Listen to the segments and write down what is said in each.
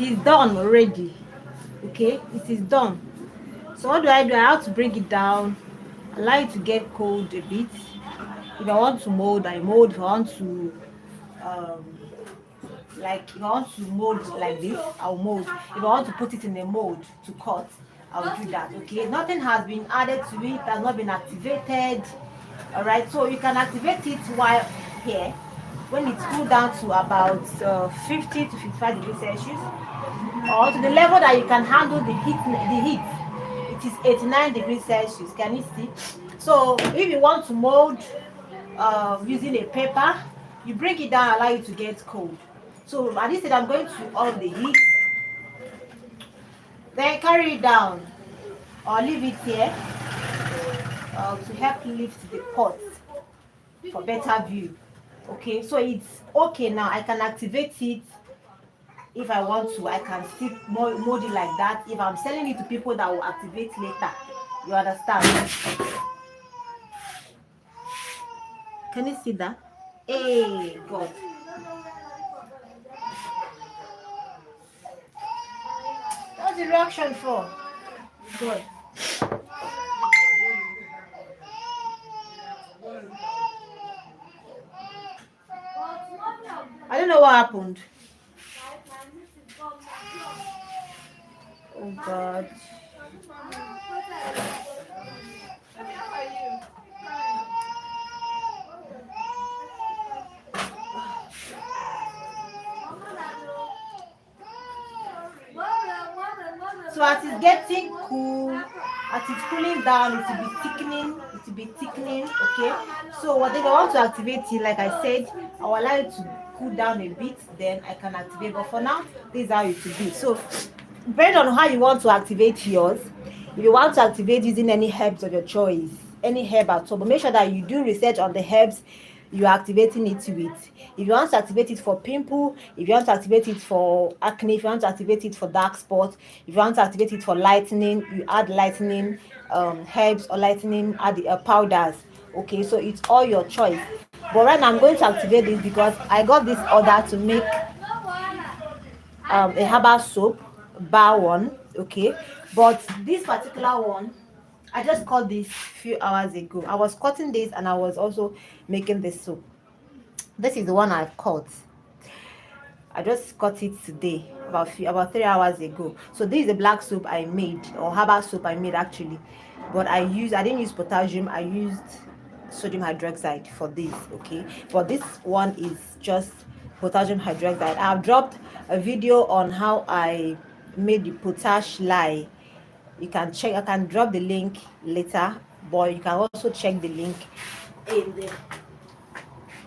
It is done already. Okay, it is done. So what do? I have to bring it down, allow it to get cold a bit. If I want to mold, I mold. If I want to um if I want to mold like this, I'll mold. If I want to put it in a mold to cut, I'll do that. Okay, nothing has been added to it, has not been activated. All right, so you can activate it while here when it's cooled down to about 50 to 55 degrees Celsius, or to the level that you can handle the heat. It is 89 degrees Celsius. Can you see? So if you want to mold using a paper, you bring it down, allow it to get cold. So at this stage, I'm going to on the heat, then carry it down or leave it here to help lift the pot for better view. Okay, so it's okay now. I can activate it if I want to. I can still mold it like that if I'm selling it to people that will activate later. You understand? Can you see that? Hey, God. What's the reaction for? God. I don't know what happened. Oh, God. So as it's getting cool, as it's cooling down, it will be thickening. It will be thickening. Okay. So whatever I want to activate it, like I said, I'll allow it to cool down a bit. Then I can activate. But for now, this is how it will be. So depending on how you want to activate yours, if you want to activate using any herbs of your choice, any herb at all, but make sure that you do research on the herbs you're activating it with. If you want to activate it for pimple, if you want to activate it for acne, if you want to activate it for dark spots, if you want to activate it for lightening, you add lightening herbs or lightening add the powders. Okay, so it's all your choice. But right now I'm going to activate this because I got this order to make a herbal soap, bar one. Okay, but this particular one I just caught this few hours ago. I was cutting this and I was also making this soap. This is the one I've caught. I just cut it today, about 3 hours ago. So this is the black soap I made, or herbal soap I made actually. But I didn't use potassium. I used sodium hydroxide for this. Okay, but this one is just potassium hydroxide. I've dropped a video on how I made the potash lye. You can check. I can drop the link later, but you can also check the link in the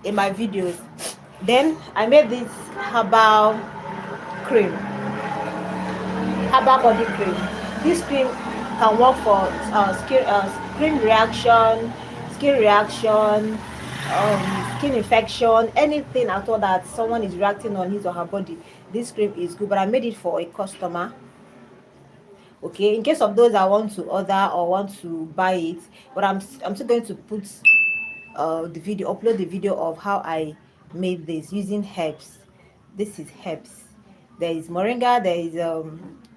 in my videos. Then I made this herbal cream, herbal body cream. This cream can work for skin reaction, skin infection, anything at all that someone is reacting on his or her body. This cream is good, but I made it for a customer. Okay, in case of those that want to order or want to buy it, but I'm still going to put upload the video of how I made this using herbs. This is herbs. There is moringa, there is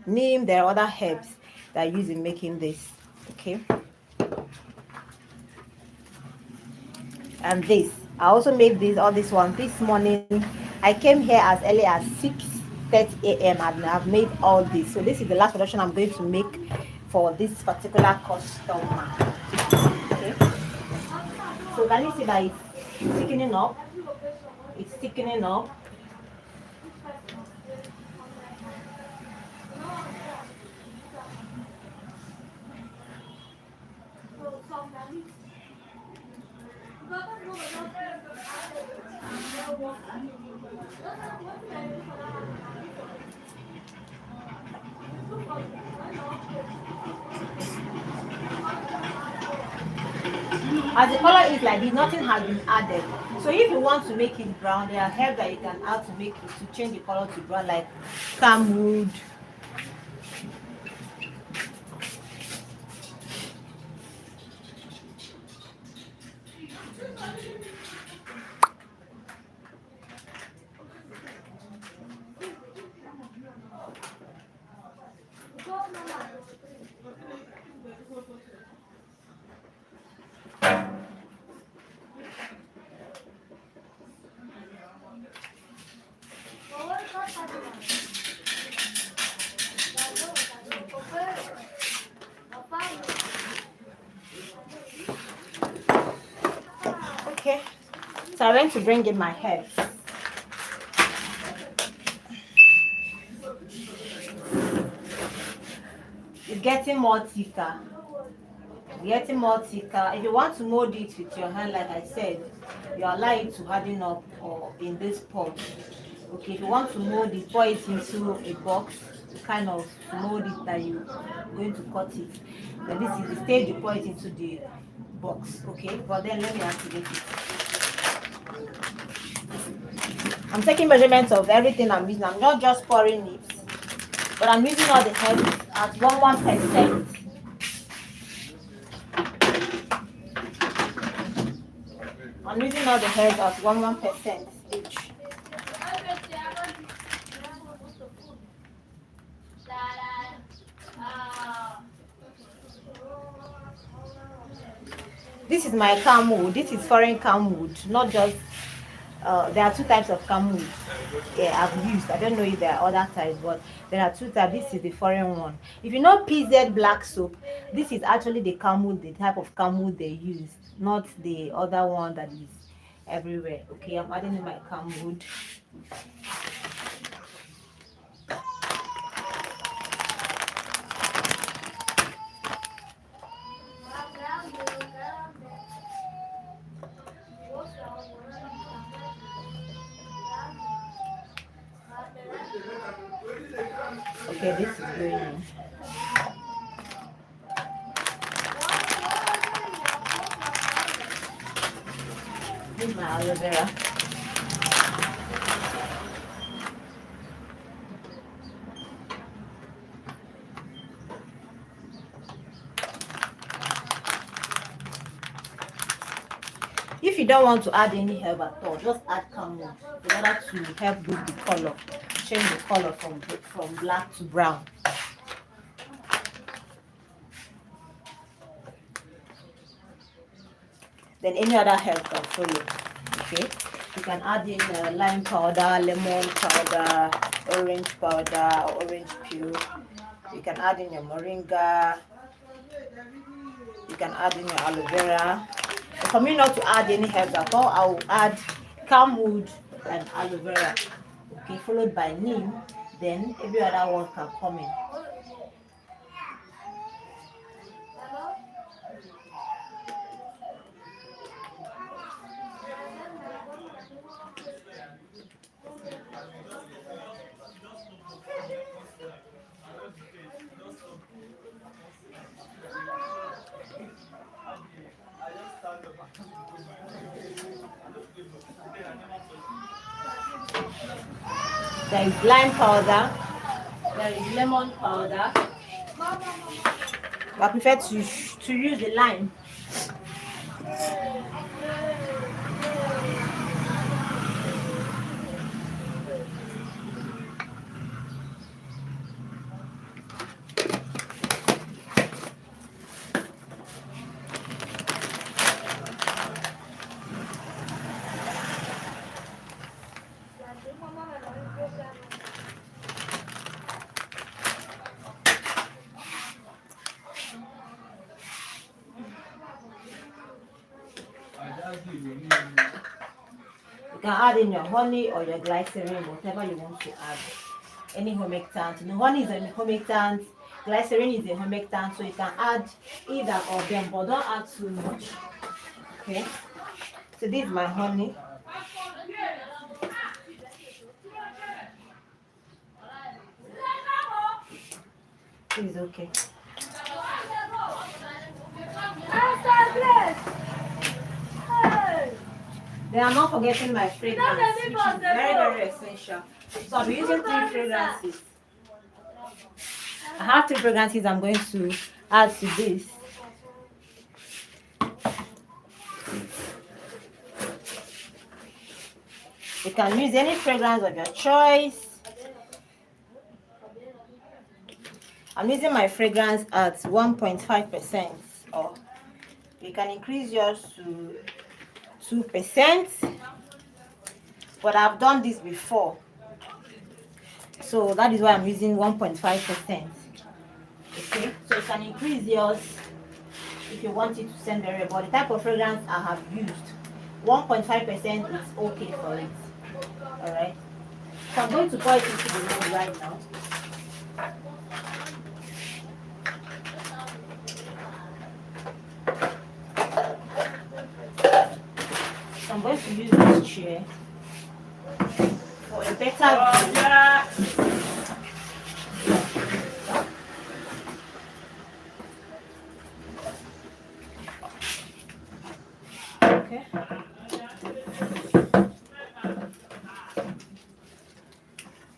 neem, there are other herbs that I use in making this. Okay, and this I also made all this one this morning. I came here as early as 6:30 a.m. and I've made all this. So this is the last production I'm going to make for this particular customer. Okay, so can you see that it's thickening up? It's thickening up. As the color is like this, nothing has been added. So if you want to make it brown, there are herbs that you can add to make it to change the color to brown, like camwood. Okay, so I went to bring in my herbs. It's getting more thicker. Getting more thicker. If you want to mold it with your hand, like I said, you allow it to harden up or in this pot. Okay, if you want to mold it, pour it into a box, kind of mold it that you're going to cut it. Then this is the stage you pour it into the box. Okay, but then let me activate it. I'm taking measurements of everything I'm using. I'm not just pouring it, but I'm using all the herbs at 1%. I'm using all the herbs at 1% each. This is my camwood. This is foreign camwood, not just. There are two types of camwood. Yeah, I've used. I don't know if there are other types, but there are two types. This is the foreign one. If you know PZ black soap, this is actually the camwood, the type of camwood they use, not the other one that is everywhere. Okay, I'm adding in my camwood. Okay, this is going in. This is my aloe vera. If you don't want to add any herb at all, just add camwood in order to help boost the color, change the color from black to brown. Then any other herb can follow. Okay, you can add in lime powder, lemon powder, orange powder, or orange peel. You can add in your moringa. You can add in your aloe vera. But for me not to add any herbs at all, I will add camwood and aloe vera. Okay, followed by neem. Then every other one can come in. There is lime powder. There is lemon powder. I prefer to use the lime. You can add in your honey or your glycerin, whatever you want to add. Any humectant. You know, honey is a humectant, glycerin is a humectant, so you can add either of them, but don't add too much. Okay. So this is my honey. It's okay. Then I'm not forgetting my fragrance, which is very, very essential. So I'll be using 3 fragrances. I have 3 fragrances I'm going to add to this. You can use any fragrance of your choice. I'm using my fragrance at 1.5%, or you can increase yours to 2%, but I've done this before, so that is why I'm using 1.5%. Okay, so you can increase yours if you want it to scent very well. The type of fragrance I have used, 1.5% is okay for it. All right, so I'm going to pour it into the room right now. So I'm going to use this chair for a better view. Okay.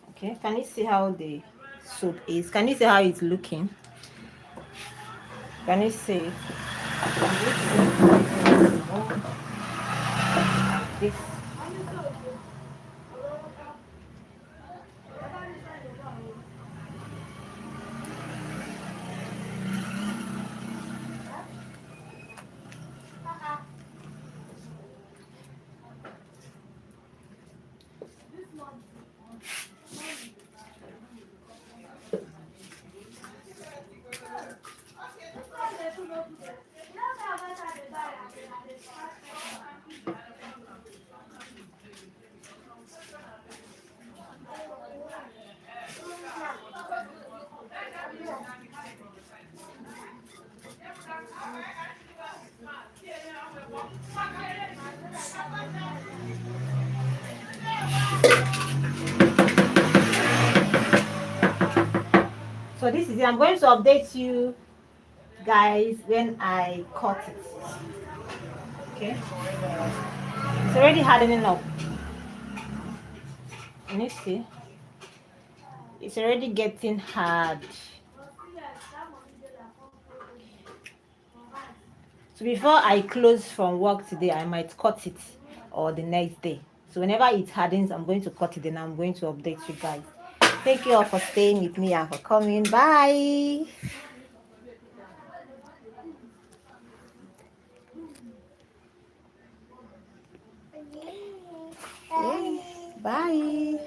Okay, can you see how the soap is? Can you see how it's looking? Can you see it? This. So this is it. I'm going to update you guys when I cut it. Okay. It's already hardening up. Can you see? It's already getting hard. So before I close from work today, I might cut it, or the next day. So whenever it hardens, I'm going to cut it, and I'm going to update you guys. Thank you all for staying with me and for coming. Bye. Bye.